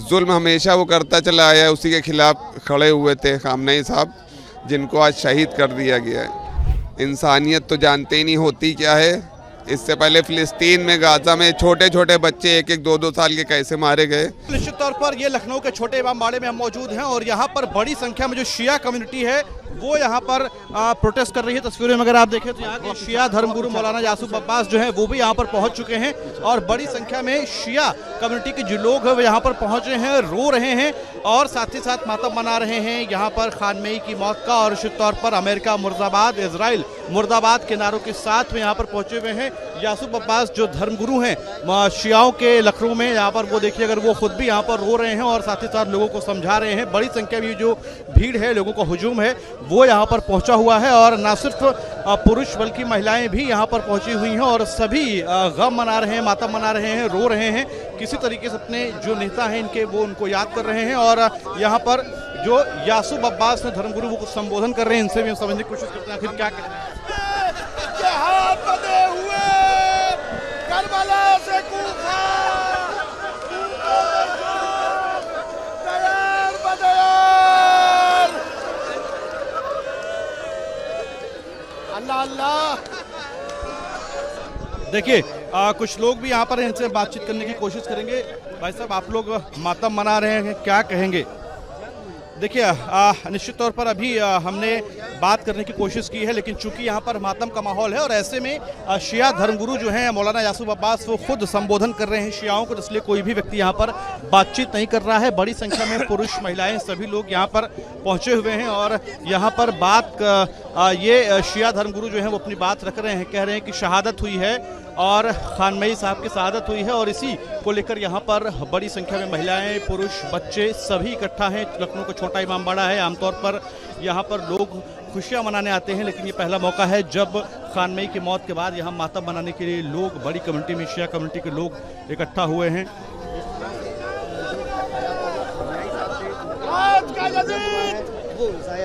जुल्म हमेशा वो करता चला आया है, उसी के खिलाफ खड़े हुए थे खामनेई साहब, जिनको आज शहीद कर दिया गया है। इंसानियत तो जानते ही नहीं होती क्या है। इससे पहले फिलिस्तीन में, गाजा में छोटे छोटे बच्चे 1-1, 2-2 साल के कैसे मारे गए। निश्चित तौर पर ये लखनऊ के छोटे इमामबाड़े में हम मौजूद हैं और यहाँ पर बड़ी संख्या में जो शिया कम्युनिटी है वो यहाँ पर प्रोटेस्ट कर रही है। तस्वीरों में अगर आप देखें तो यहाँ के शिया धर्मगुरु मौलाना यासूफ अब्बास जो है वो भी यहाँ पर पहुँच चुके हैं और बड़ी संख्या में शिया कम्युनिटी के जो लोग हैं वो यहाँ पर पहुँचे हैं, रो रहे हैं और साथ ही साथ मातम मना रहे हैं यहाँ पर खानमेई की मौत का। और निश्चित तौर पर अमेरिका मुर्दाबाद, इजराइल मुर्दाबाद के नारों के साथ में यहाँ पर पहुँचे हुए हैं यासूफ अब्बास जो धर्मगुरु हैं शियाओं के लखनऊ में। यहाँ पर वो देखिए, अगर वो खुद भी यहाँ पर रो रहे हैं और साथ ही साथ लोगों को समझा रहे हैं। बड़ी संख्या में जो भीड़ है, लोगों का हुजूम है वो यहाँ पर पहुँचा हुआ है और न सिर्फ पुरुष बल्कि महिलाएं भी यहाँ पर पहुँची हुई हैं और सभी गम मना रहे हैं, मातम मना रहे हैं, रो रहे हैं। किसी तरीके से अपने जो नेता हैं इनके वो उनको याद कर रहे हैं और यहाँ पर जो यासूफ अब्बास ने धर्मगुरु वो संबोधन कर रहे हैं, इनसे भी हम समझने की कोशिश करते हैं आखिर क्या कहते हैं। करबला से कूफा तैयार बदयार। अल्लाह अल्लाह। देखिए कुछ लोग भी यहाँ पर इनसे बातचीत करने की कोशिश करेंगे। भाई साहब, आप लोग मातम मना रहे हैं, क्या कहेंगे? देखिए निश्चित तौर पर अभी हमने बात करने की कोशिश की है, लेकिन चूंकि यहाँ पर मातम का माहौल है और ऐसे में शिया धर्मगुरु जो हैं मौलाना यासूफ अब्बास वो खुद संबोधन कर रहे हैं शियाओं को, इसलिए कोई भी व्यक्ति यहाँ पर बातचीत नहीं कर रहा है। बड़ी संख्या में पुरुष, महिलाएं सभी लोग यहाँ पर पहुँचे हुए हैं और यहाँ पर ये शिया धर्मगुरु जो हैं वो अपनी बात रख रहे हैं, कह रहे हैं कि शहादत हुई है और खानमेई साहब की शहादत हुई है और इसी को लेकर यहाँ पर बड़ी संख्या में महिलाएं, पुरुष, बच्चे सभी इकट्ठा हैं। लखनऊ का छोटा इमामबाड़ा है, आमतौर पर यहाँ पर लोग खुशियाँ मनाने आते हैं, लेकिन ये पहला मौका है जब खानमेई की मौत के बाद यहाँ मातम मनाने के लिए लोग, बड़ी कम्युनिटी में शिया कम्युनिटी के लोग इकट्ठा हुए हैं। आज का यजीद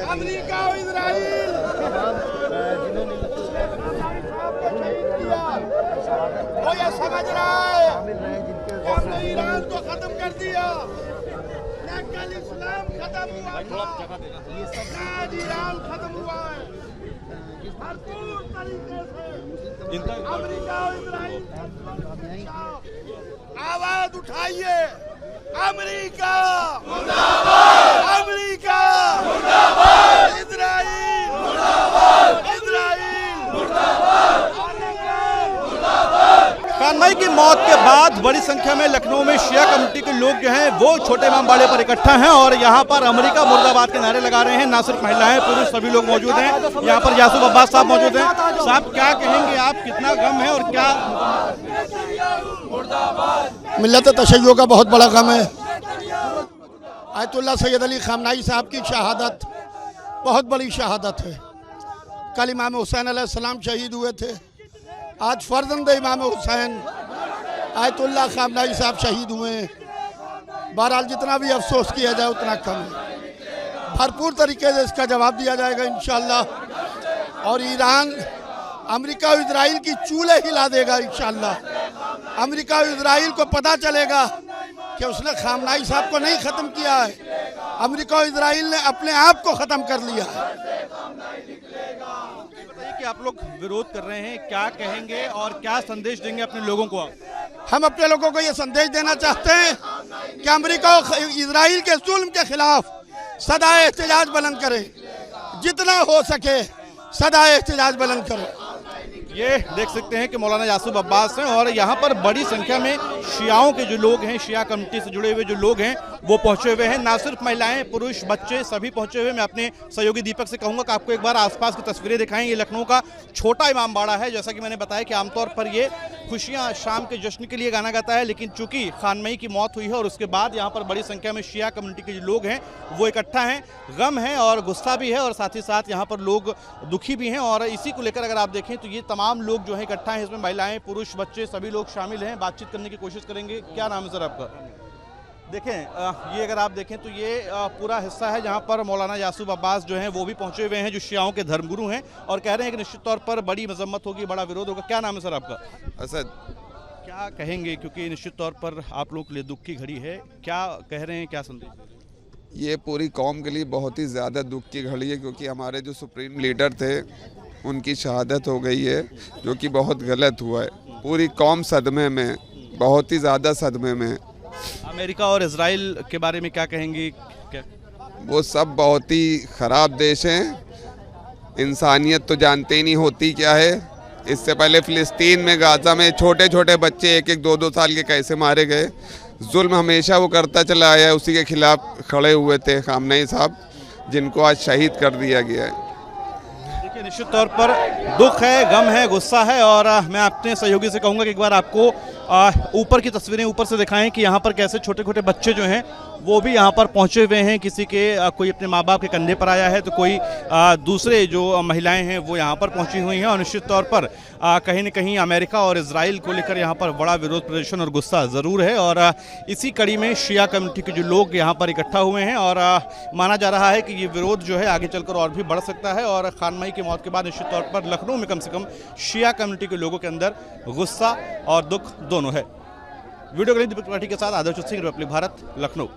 अमेरिका और इजराइल वो ये समझ रहा है कि हमने ईरान को खत्म कर दिया, कल इस्लाम खत्म हुआ था, आज ईरान खत्म हुआ है। भरपूर तरीके से अमेरिका और इजराइल आवाज उठाइए, अमेरिका मुर्दाबाद, अमेरिका मुर्दाबाद, इजराइल मुर्दाबाद, इजराइल मुर्दाबाद। खानमेई की मौत के बाद बड़ी संख्या में लखनऊ में शिया कम्युनिटी के लोग जो हैं वो छोटे इमामबाड़े पर इकट्ठा हैं और यहाँ पर अमेरिका मुर्दाबाद के नारे लगा रहे हैं। ना सिर्फ महिलाएं, पुरुष सभी लोग मौजूद हैं। यहाँ पर यासूफ अब्बास साहब मौजूद हैं। साहब, क्या कहेंगे आप, कितना गम है और क्या? मिल्लत तशय्यो का बहुत बड़ा गम है। आयतुल्लाह सैयद अली खामनेई साहब की शहादत बहुत बड़ी शहादत है। कल इमाम हुसैन अलैहिस्सलाम शहीद हुए थे, आज फर्जंद इमाम हुसैन आयतुल्लाह खामनेई साहब शहीद हुए हैं। बहरहाल जितना भी अफसोस किया जाए उतना कम है। भरपूर तरीके से इसका जवाब दिया जाएगा इंशाअल्लाह और ईरान अमेरिका और इजराइल की चूल्हे हिला देगा इंशाअल्लाह। अमेरिका और इजराइल को पता चलेगा कि उसने खामनेई साहब को नहीं ख़त्म किया है, अमेरिका और इजराइल ने अपने आप को ख़त्म कर लिया है। कि आप लोग विरोध कर रहे हैं, क्या कहेंगे और क्या संदेश देंगे अपने लोगों को आप? हम अपने लोगों को ये संदेश देना चाहते हैं कि अमेरिका और इजराइल के जुल्म के खिलाफ सदा एहतजाज बुलंद करें, जितना हो सके सदा एहतजाज बुलंद करें। ये देख सकते हैं कि मौलाना यासूफ अब्बास हैं और यहाँ पर बड़ी संख्या में शियाओं के जो लोग हैं, शिया कम्युनिटी से जुड़े हुए जो लोग हैं वो पहुंचे हुए हैं। ना सिर्फ महिलाएं, पुरुष, बच्चे सभी पहुंचे हुए। मैं अपने सहयोगी दीपक से कहूंगा कि आपको एक बार आसपास की तस्वीरें दिखाएं। ये लखनऊ का छोटा इमामबाड़ा है। जैसा कि मैंने बताया कि आमतौर पर ये खुशियां शाम के जश्न के लिए गाना गाता है, लेकिन चूंकि खानमेई की मौत हुई है और उसके बाद यहाँ पर बड़ी संख्या में शिया कम्युनिटी के जो लोग हैं वो इकट्ठा हैं। गम है और गुस्सा भी है और साथ ही साथ यहाँ पर लोग दुखी भी हैं और इसी को लेकर अगर आप देखें तो ये तमाम लोग जो है इकट्ठा हैं। इसमें महिलाएं, पुरुष, बच्चे सभी लोग शामिल हैं। बातचीत करने की कोशिश करेंगे। क्या नाम है सर आपका? देखें ये अगर आप देखें तो ये पूरा हिस्सा है जहां पर मौलाना यासूब अब्बास जो हैं वो भी पहुंचे हुए हैं, जो शियाओं के धर्मगुरु हैं, और कह रहे हैं कि निश्चित तौर पर बड़ी मजम्मत होगी, बड़ा विरोध होगा। क्या नाम है सर आपका? असद। क्या कहेंगे, क्योंकि निश्चित तौर पर आप लोगों के लिए दुख की घड़ी है, क्या कह रहे हैं, क्या संदेश दे रहे हैं? ये पूरी कौम के लिए बहुत ही ज़्यादा दुख की घड़ी है, क्योंकि हमारे जो सुप्रीम लीडर थे उनकी शहादत हो गई है, जो कि बहुत गलत हुआ है। पूरी कौम सदमे में, बहुत ही ज़्यादा सदमे में। अमेरिका और इजराइल के बारे में क्या कहेंगे? क्या वो सब बहुत ही ख़राब देश हैं। इंसानियत तो जानते ही नहीं होती क्या है। इससे पहले फ़िलिस्तीन में, गाज़ा में छोटे छोटे बच्चे 1-1, 2-2 साल के कैसे मारे गए। जुल्म हमेशा वो करता चला आया है। उसी के खिलाफ खड़े हुए थे खामनेई साहब, जिनको आज शहीद कर दिया गया है। देखिए, निश्चित तौर पर दुख है, गम है, गुस्सा है, और मैं अपने सहयोगी से कहूँगा कि एक बार आपको ऊपर की तस्वीरें ऊपर से दिखाएं कि यहाँ पर कैसे छोटे छोटे बच्चे जो हैं वो भी यहाँ पर पहुँचे हुए हैं। किसी के कोई अपने माँ बाप के कंधे पर आया है, तो कोई दूसरे जो महिलाएं हैं वो यहाँ पर पहुँची हुई हैं, और निश्चित तौर पर कहीं न कहीं अमेरिका और इजराइल को लेकर यहाँ पर बड़ा विरोध प्रदर्शन और गुस्सा ज़रूर है। और इसी कड़ी में शिया कम्युनिटी के जो लोग यहाँ पर इकट्ठा हुए हैं, और माना जा रहा है कि ये विरोध जो है आगे चलकर और भी बढ़ सकता है, और खानमई की मौत के बाद निश्चित तौर पर लखनऊ में कम से कम शिया कम्युनिटी के लोगों के अंदर गुस्सा और दुख दोनों है। वीडियो के लिए दीपक त्रिपाठी के साथ आदर्श सिंह, रिपब्लिक भारत, लखनऊ।